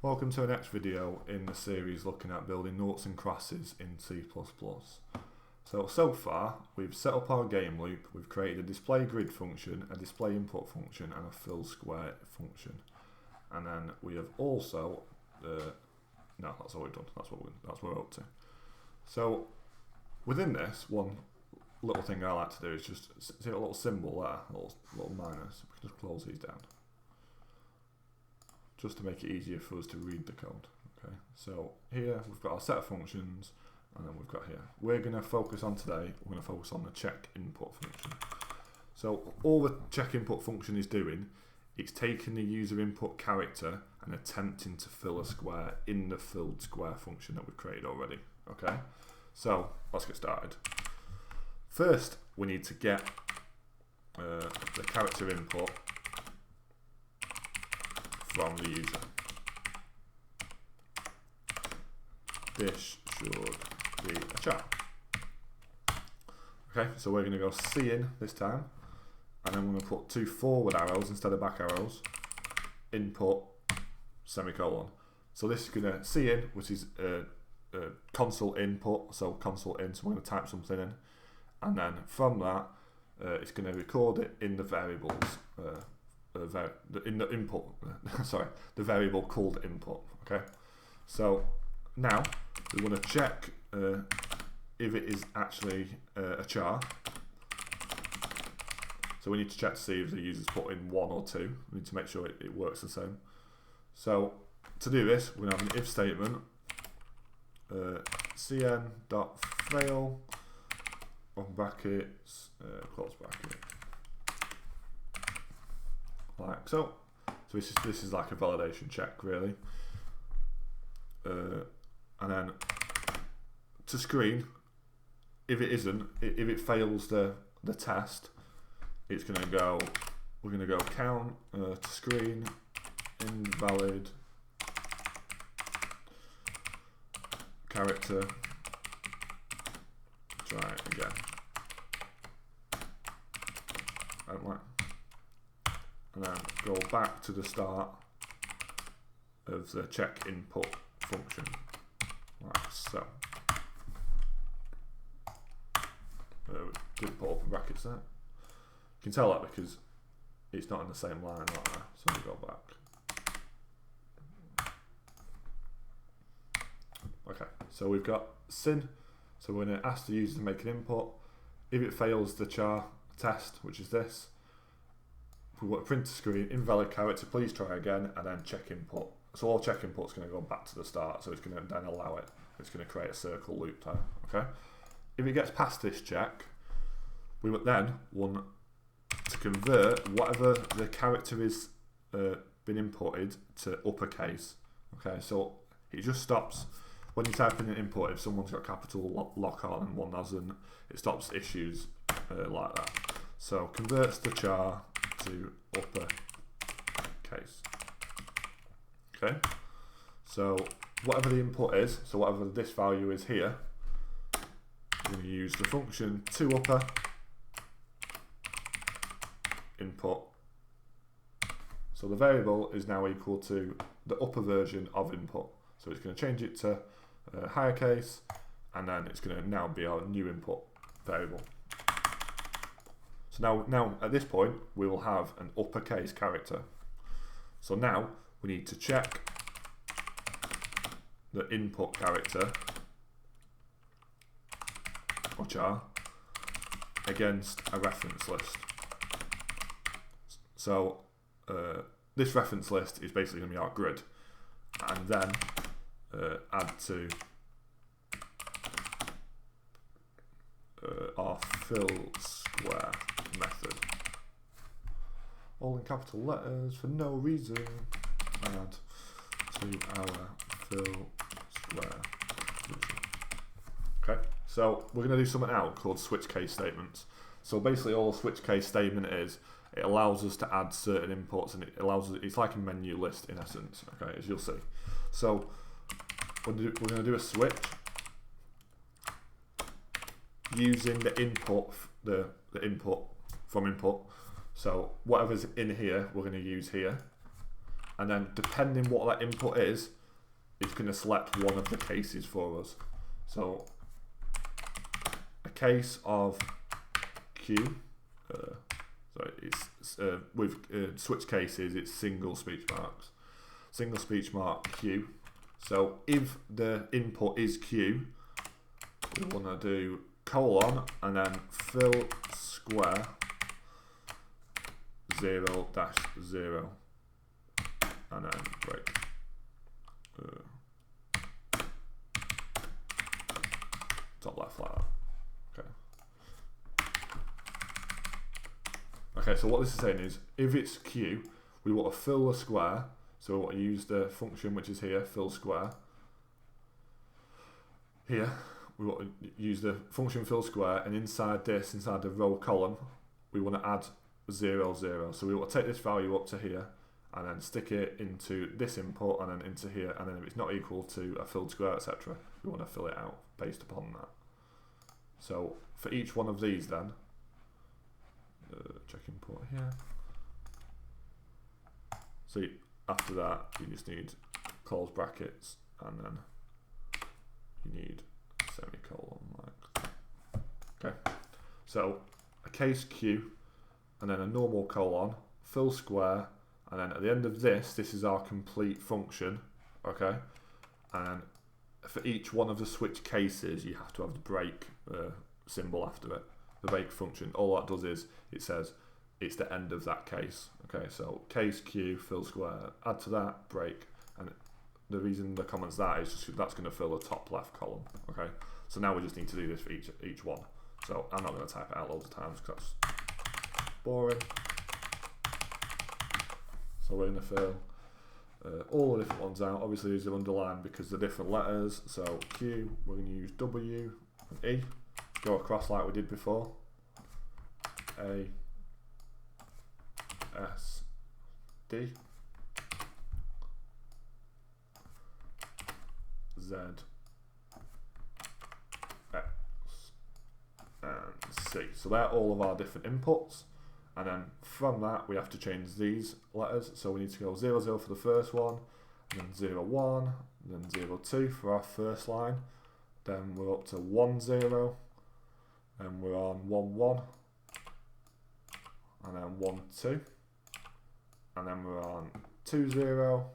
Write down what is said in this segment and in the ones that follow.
Welcome to our next video in the series looking at building noughts and crosses in C++. So far we've set up our game loop, we've created a display grid function, a display input function and a fill square function. And then we have also, no, that's all we've done, that's what we're up to. So within this, one little thing I like to do is just see a little symbol there, a little minus. We can just close these down, just to make it easier for us to read the code. Okay, so here we've got our set of functions, and then we've got here. We're going to focus on today, we're going to focus on the CheckInput function. So all the CheckInput function is doing, it's taking the user input character and attempting to fill a square in the filled square function that we've created already. Okay, so let's get started. First, we need to get the character input from the user. This should be a char. Okay, so we're going to go cin this time, and then we're going to put two forward arrows instead of back arrows. Input semicolon. So this is going to cin, which is console input, so console in. So we're going to type something in, and then from that, it's going to record it in the variables. In the input, sorry, the variable called input. Okay, so now we want to check if it is actually a char. So we need to check to see if the user's put in 1 or 2. We need to make sure it works the same. So to do this, we're going to have an if statement, cn.fail, open brackets, close bracket. Like so. So this is like a validation check really. And then to screen, if it fails the test, it's gonna go, we're gonna go count to screen invalid character, try it again. And then go back to the start of the CheckInput function, like so. Didn't put open brackets there. You can tell that because it's not in the same line right there, so we go back. Okay, so we've got cin, so we're going to ask the user to make an input. If it fails the char test, which is this, we want to print to screen invalid character, please try again, and then CheckInput. So all CheckInput is going to go back to the start, so it's going to then allow it. It's going to create a circle loop time. Okay. If it gets past this check, we would then want to convert whatever the character is been inputted to uppercase. Okay, so it just stops when you type in an input. If someone's got capital lock on and one hasn't, it stops issues like that. So converts the char to uppercase. Okay, so whatever the input is, so whatever this value is here, we're going to use the function toUpper input. So the variable is now equal to the upper version of input. So it's going to change it to higher case, and then it's going to now be our new input variable. So now at this point we will have an uppercase character. So now we need to check the input character or char against a reference list. So this reference list is basically going to be our grid, and then add to our fill square method, all in capital letters for no reason. Add to our fill square function. Okay, so we're going to do something now called switch case statements. So basically all a switch case statement is, it allows us to add certain inputs, and it allows us, it's like a menu list in essence, okay, as you'll see. So we're going to do a switch using the input, the input from input. So whatever's in here, we're going to use here. and then depending what that input is, it's going to select one of the cases for us. So a case of Q, with switch cases, it's single speech marks. Single speech mark Q. So if the input is Q, we want to do colon and then fill square 0 dash 0 and then break. Top left like that. Okay, so what this is saying is, if it's Q, we want to fill the square, so we want to use the function which is here, fill square. Here, we want to use the function fill square, and inside this, inside the row column, we want to add 0, 0. So we want to take this value up to here, and then stick it into this input, and then into here, and then if it's not equal to a filled square, etc., we want to fill it out based upon that. So for each one of these then, check input here. So after that, you just need close brackets, and then you need a semicolon like that. Okay, so a case Q, and then a normal colon, fill square, and then at the end of this is our complete function, okay? And for each one of the switch cases, you have to have the break symbol after it. The break function, all that does is it says it's the end of that case. Okay, so case Q, fill square, add to that, break, and the reason the comment's that is just that's going to fill the top left column. Okay, so now we just need to do this for each one. So I'm not going to type it out loads of times because that's boring. So we're going to fill all the different ones out. Obviously these are underlined because they're different letters. So Q, we're going to use W and E. Go across like we did before. A, S, D, Z, X, and C. So they're all of our different inputs. And then from that, we have to change these letters. So we need to go 0, 0 for the first one, and then 0, 1, then 0, 2 for our first line. Then we're up to 1, 0. And we're on 1, 1, and then 1, 2, and then we're on 2, 0,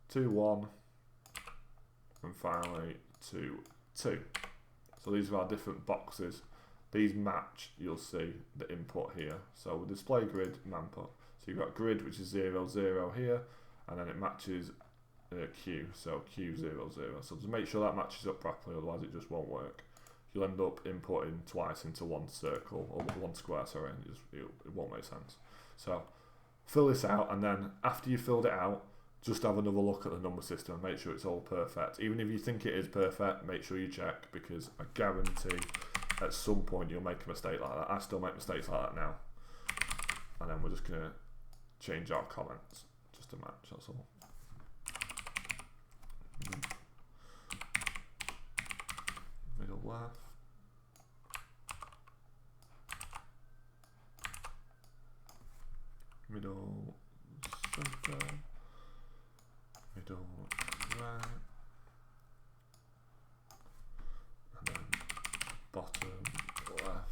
2, 1, and finally 2, 2. So these are our different boxes. These match, you'll see, the input here. So with display grid, input. So you've got grid, which is 0, 0 here, and then it matches Q, so Q, 0, 0. So to make sure that matches up properly, otherwise it just won't work. You'll end up inputting twice into one circle, or one square, sorry, and it won't make sense. So fill this out, and then after you filled it out, just have another look at the number system and make sure it's all perfect. Even if you think it is perfect, make sure you check, because I guarantee at some point you'll make a mistake like that. I still make mistakes like that now. And then we're just going to change our comments just to match, that's all. Middle left. Middle center. Middle right. And then bottom left.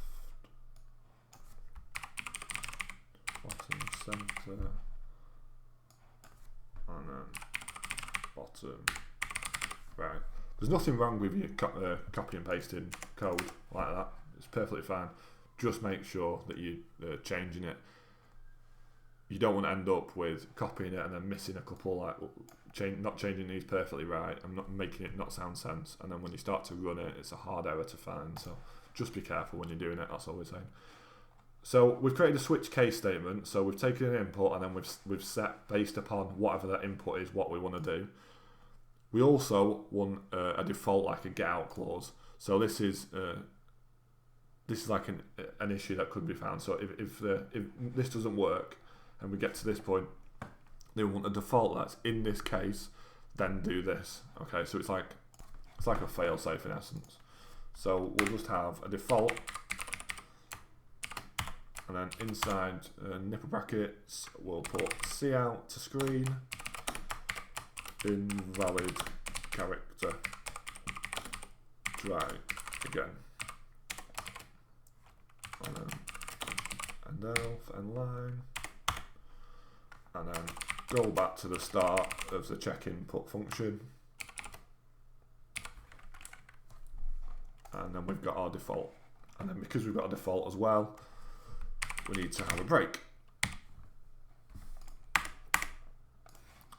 Bottom center. And then bottom right. There's nothing wrong with you copy and pasting code like that. It's perfectly fine. Just make sure that you're changing it. You don't want to end up with copying it and then missing a couple, like not changing these perfectly right and not making it not sound sense. And then when you start to run it, it's a hard error to find. So just be careful when you're doing it. That's all we're saying. So we've created a switch case statement. So we've taken an input and then we've set based upon whatever that input is what we want to do. We also want a default, like a get out clause. So this is like an issue that could be found. So if this doesn't work and we get to this point, they want a default that's in this case, then do this. Okay, so it's like a fail safe in essence. So we'll just have a default And then inside nipple brackets, we'll put cout to screen, invalid character, try again. And then end elf, end line. And then go back to the start of the CheckInput function. And then we've got our default. And then because we've got a default as well, we need to have a break.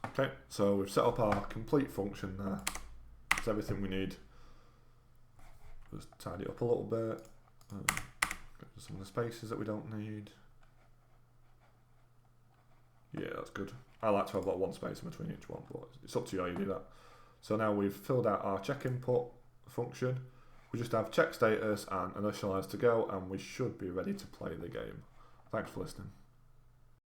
Okay, so we've set up our complete function there. That's everything we need. Just tidy it up a little bit. Get some of the spaces that we don't need. Yeah, that's good. I like to have like one space in between each one, but it's up to you how you do that. So now we've filled out our CheckInput function. We just have check status and initialize to go, and we should be ready to play the game. Thanks for listening.